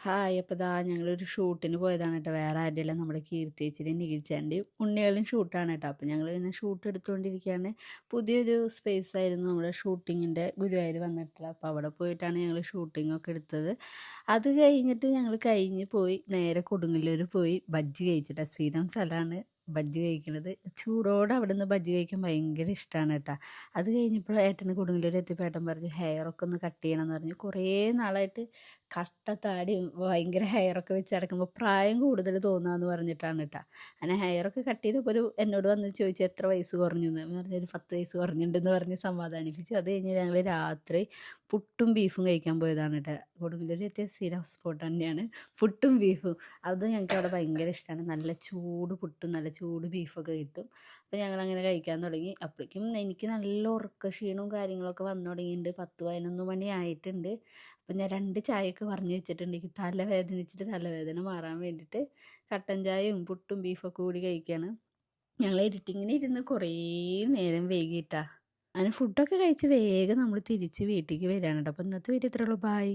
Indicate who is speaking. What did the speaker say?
Speaker 1: Hi. അപ്പോൾ ദാ ഞങ്ങളൊരു ഷൂട്ടിന് പോയതാണ് കേട്ടോ. വേറെ ആരുടെയല്ല, നമ്മുടെ കീർത്തി ചേച്ചിയുടെയും നിഖിൽച്ചേൻ്റെയും ഉണ്ണികളും ഷൂട്ടാണ് കേട്ടോ. അപ്പോൾ ഞങ്ങൾ ഇങ്ങനെ ഷൂട്ട് എടുത്തുകൊണ്ടിരിക്കുകയാണ്. പുതിയൊരു സ്പേസ് ആയിരുന്നു നമ്മുടെ ഷൂട്ടിങ്ങിൻ്റെ ഗുരുവായൂർ വന്നിട്ടുള്ളത്. അപ്പോൾ അവിടെ പോയിട്ടാണ് ഞങ്ങൾ ഷൂട്ടിങ്ങൊക്കെ എടുത്തത്. അത് കഴിഞ്ഞിട്ട് ഞങ്ങൾ കഴിഞ്ഞ് പോയി നേരെ കൊടുങ്ങല്ലൂർ പോയി ബജ്ജി കഴിച്ചിട്ട്. സ്ഥിരം സ്ഥലമാണ് ബജ്ജി കഴിക്കുന്നത്. ചൂടോടെ അവിടെ നിന്ന് ബജ്ജി കഴിക്കാൻ ഭയങ്കര ഇഷ്ടമാണ് കേട്ടോ. അത് കഴിഞ്ഞപ്പോൾ ഏട്ടന് കൊടുങ്ങല്ലൂർ എത്തിയപ്പോൾ ഏട്ടൻ പറഞ്ഞു ഹെയറൊക്കെ ഒന്ന് കട്ട് ചെയ്യണം എന്ന് പറഞ്ഞു. കുറേ നാളായിട്ട് കട്ട താടിയും ഭയങ്കര ഹെയറൊക്കെ വെച്ച് നടക്കുമ്പോൾ പ്രായം കൂടുതൽ തോന്നുകയെന്ന് പറഞ്ഞിട്ടാണ് കേട്ടോ. അങ്ങനെ ഹെയറൊക്കെ കട്ട് ചെയ്തപ്പോൾ എന്നോട് വന്ന് ചോദിച്ചു എത്ര വയസ്സ് കുറഞ്ഞു എന്ന് പറഞ്ഞൊരു 10 വയസ്സ് കുറഞ്ഞിട്ടുണ്ടെന്ന് പറഞ്ഞ് സമാധാനിപ്പിച്ചു. അത് കഴിഞ്ഞ് ഞങ്ങൾ രാത്രി പുട്ടും ബീഫും കഴിക്കാൻ പോയതാണ് കേട്ടോ. കൊടുങ്ങല്ലൂർ എത്തിയ സ്ഥിരം സ്പോട്ട് തന്നെയാണ് പുട്ടും ബീഫും. അത് ഞങ്ങൾക്ക് അവിടെ ഭയങ്കര ഇഷ്ടമാണ്. നല്ല ചൂട് പുട്ടും നല്ല ചൂട് ബീഫൊക്കെ കിട്ടും. അപ്പോൾ ഞങ്ങളങ്ങനെ കഴിക്കാൻ തുടങ്ങി. അപ്പോഴേക്കും എനിക്ക് നല്ല ഉറക്ക ക്ഷീണവും കാര്യങ്ങളൊക്കെ വന്നു തുടങ്ങിയിട്ടുണ്ട്. 10-11 മണി ആയിട്ടുണ്ട്. അപ്പം ഞാൻ 2 ചായയൊക്കെ പറഞ്ഞു വെച്ചിട്ടുണ്ട്. എനിക്ക് തലവേദനിച്ചിട്ട് തലവേദന മാറാൻ വേണ്ടിയിട്ട് കട്ടൻ ചായയും പുട്ടും ബീഫൊക്കെ കൂടി കഴിക്കുകയാണ്. ഞങ്ങൾ എഡിറ്റിങ്ങിന് ഇരുന്ന് കുറേ നേരം വൈകിയിട്ടാ. അങ്ങനെ ഫുഡൊക്കെ കഴിച്ച് വേഗം നമ്മൾ തിരിച്ച് വീട്ടിലേക്ക് വരികയാണ് കേട്ടോ. അപ്പോൾ ഇന്നത്തെ വീഡിയോ ഇത്രയുള്ളൂ. ബായ്.